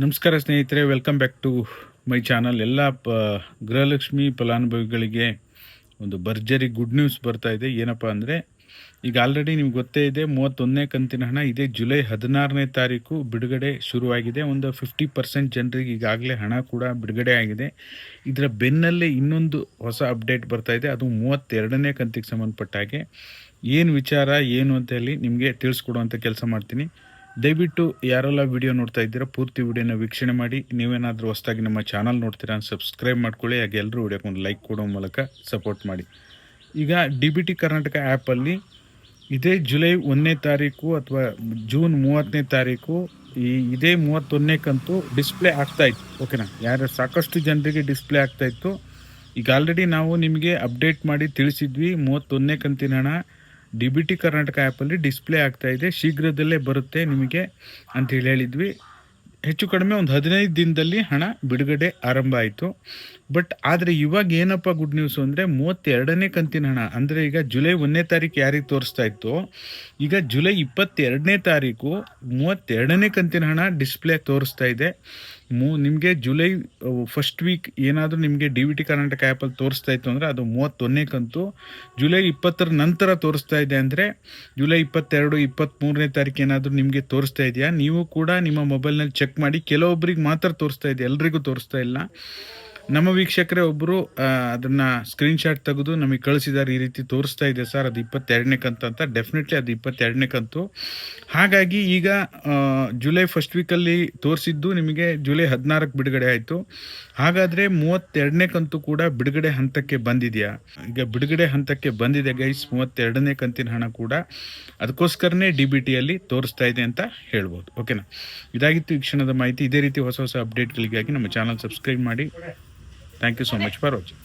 ನಮಸ್ಕಾರ ಸ್ನೇಹಿತರೆ, welcome back to my channel. ಎಲ್ಲ ಗೃಹಲಕ್ಷ್ಮಿ ಫಲಾನುಭವಿಗಳಿಗೆ ಒಂದು ಭರ್ಜರಿ ಗುಡ್ ನ್ಯೂಸ್ ಬರ್ತಾ ಇದೆ. ಏನಪ್ಪ ಅಂದರೆ, ಈಗ ಆಲ್ರೆಡಿ ನಿಮ್ಗೆ ಗೊತ್ತೇ ಇದೆ, 31ನೇ ಕಂತಿನ ಹಣ ಇದೇ ಜುಲೈ 16ನೇ ತಾರೀಕು ಬಿಡುಗಡೆ ಶುರುವಾಗಿದೆ. ಒಂದು 50% ಜನರಿಗೆ ಈಗಾಗಲೇ ಹಣ ಕೂಡ ಬಿಡುಗಡೆ ಆಗಿದೆ. ಇದರ ಬೆನ್ನಲ್ಲೇ ಇನ್ನೊಂದು ಹೊಸ ಅಪ್ಡೇಟ್ ಬರ್ತಾ ಇದೆ. ಅದು 32ನೇ ಕಂತಿಗೆ ಸಂಬಂಧಪಟ್ಟ ಹಾಗೆ ಏನು ವಿಚಾರ ಏನು ಅಂತ ಹೇಳಿ ನಿಮಗೆ ತಿಳಿಸ್ಕೊಡುವಂಥ ಕೆಲಸ ಮಾಡ್ತೀನಿ. ದಯವಿಟ್ಟು ಯಾರೆಲ್ಲ ವಿಡಿಯೋ ನೋಡ್ತಾ ಇದ್ದೀರಾ ಪೂರ್ತಿ ವಿಡಿಯೋನ ವೀಕ್ಷಣೆ ಮಾಡಿ. ನೀವೇನಾದರೂ ಹೊಸದಾಗಿ ನಮ್ಮ ಚಾನಲ್ ನೋಡ್ತೀರಾ ಸಬ್ಸ್ಕ್ರೈಬ್ ಮಾಡ್ಕೊಳ್ಳಿ. ಹಾಗೆ ಎಲ್ಲರೂ ವಿಡಿಯೋಕ್ಕೆ ಒಂದು ಲೈಕ್ ಕೊಡೋ ಮೂಲಕ ಸಪೋರ್ಟ್ ಮಾಡಿ. ಈಗ DBT ಕರ್ನಾಟಕ ಆ್ಯಪಲ್ಲಿ ಇದೇ ಜುಲೈ 1ನೇ ತಾರೀಕು ಅಥವಾ ಜೂನ್ 30ನೇ ತಾರೀಕು ಇದೇ 31ನೇ ಕಂತು ಡಿಸ್ಪ್ಲೇ ಆಗ್ತಾಯಿತ್ತು. ಓಕೆನಾ, ಸಾಕಷ್ಟು ಜನರಿಗೆ ಡಿಸ್ಪ್ಲೇ ಆಗ್ತಾಯಿತ್ತು. ಈಗ ಆಲ್ರೆಡಿ ನಾವು ನಿಮಗೆ ಅಪ್ಡೇಟ್ ಮಾಡಿ ತಿಳಿಸಿದ್ವಿ, 31ನೇ ಕಂತಿನ ಹಣ DBT ಕರ್ನಾಟಕ ಆ್ಯಪಲ್ಲಿ ಡಿಸ್ಪ್ಲೇ ಆಗ್ತಾಯಿದೆ, ಶೀಘ್ರದಲ್ಲೇ ಬರುತ್ತೆ ನಿಮಗೆ ಅಂತೇಳಿ ಹೇಳಿದ್ವಿ. ಹೆಚ್ಚು ಕಡಿಮೆ ಒಂದು 15 ದಿನದಲ್ಲಿ ಹಣ ಬಿಡುಗಡೆ ಆರಂಭ ಆಯಿತು. ಬಟ್ ಆದರೆ ಇವಾಗ ಏನಪ್ಪ ಗುಡ್ ನ್ಯೂಸು ಅಂದರೆ, 32ನೇ ಕಂತಿನ ಹಣ ಅಂದರೆ ಈಗ ಜುಲೈ 1ನೇ ತಾರೀಕು ಯಾರಿಗೆ ತೋರಿಸ್ತಾ ಇತ್ತು, ಈಗ ಜುಲೈ 22ನೇ ತಾರೀಕು 32ನೇ ಕಂತಿನ ಹಣ ಡಿಸ್ಪ್ಲೇ ತೋರಿಸ್ತಾ ಇದೆ. ನಿಮಗೆ ಜುಲೈ ಫಸ್ಟ್ ವೀಕ್ ಏನಾದರೂ ನಿಮಗೆ DBT ಕರ್ನಾಟಕ ಆ್ಯಪಲ್ಲಿ ತೋರಿಸ್ತಾ ಇತ್ತು ಅಂದರೆ ಅದು 31ನೇ ಕಂತು. ಜುಲೈ 20ರ ನಂತರ ತೋರಿಸ್ತಾ ಇದೆ ಅಂದರೆ ಜುಲೈ 22, 23ನೇ ತಾರೀಕು ಏನಾದರೂ ನಿಮಗೆ ತೋರಿಸ್ತಾ ಇದೆಯಾ, ನೀವು ಕೂಡ ನಿಮ್ಮ ಮೊಬೈಲ್ನಲ್ಲಿ ಚೆಕ್ ಮಾಡಿ. ಕೆಲವೊಬ್ಬರಿಗೆ ಮಾತ್ರ ತೋರಿಸ್ತಾ ಇದೆ, ಎಲ್ರಿಗೂ ತೋರಿಸ್ತಾ ಇಲ್ಲ. ನಮ್ಮ ವೀಕ್ಷಕರೇ ಒಬ್ಬರು ಅದನ್ನು ಸ್ಕ್ರೀನ್ಶಾಟ್ ತೆಗೆದು ನಮಗೆ ಕಳಿಸಿದ್ದಾರೆ, ಈ ರೀತಿ ತೋರಿಸ್ತಾ ಇದೆ ಸರ್, ಅದು 22ನೇ ಕಂತು ಅಂತ. ಡೆಫಿನೆಟ್ಲಿ ಅದು 22ನೇ ಕಂತು. ಹಾಗಾಗಿ ಈಗ ಜುಲೈ ಫಸ್ಟ್ ವೀಕಲ್ಲಿ ತೋರಿಸಿದ್ದು ನಿಮಗೆ ಜುಲೈ 16ಕ್ಕೆ ಬಿಡುಗಡೆ ಆಯಿತು. ಹಾಗಾದರೆ 32ನೇ ಕಂತು ಕೂಡ ಬಿಡುಗಡೆ ಹಂತಕ್ಕೆ ಬಂದಿದೆಯಾ? ಈಗ ಬಿಡುಗಡೆ ಹಂತಕ್ಕೆ ಬಂದಿದೆ ಗೈಸ್ 32ನೇ ಕಂತಿನ ಹಣ ಕೂಡ. ಅದಕ್ಕೋಸ್ಕರನೇ DBTಯಲ್ಲಿ ತೋರಿಸ್ತಾ ಇದೆ ಅಂತ ಹೇಳ್ಬೋದು. ಓಕೆನಾ, ಇದಾಗಿತ್ತು ಈ ಕ್ಷಣದ ಮಾಹಿತಿ. ಇದೇ ರೀತಿ ಹೊಸ ಹೊಸ ಅಪ್ಡೇಟ್ಗಳಿಗಾಗಿ ನಮ್ಮ ಚಾನಲ್ ಸಬ್ಸ್ಕ್ರೈಬ್ ಮಾಡಿ. Thank you so much for watching.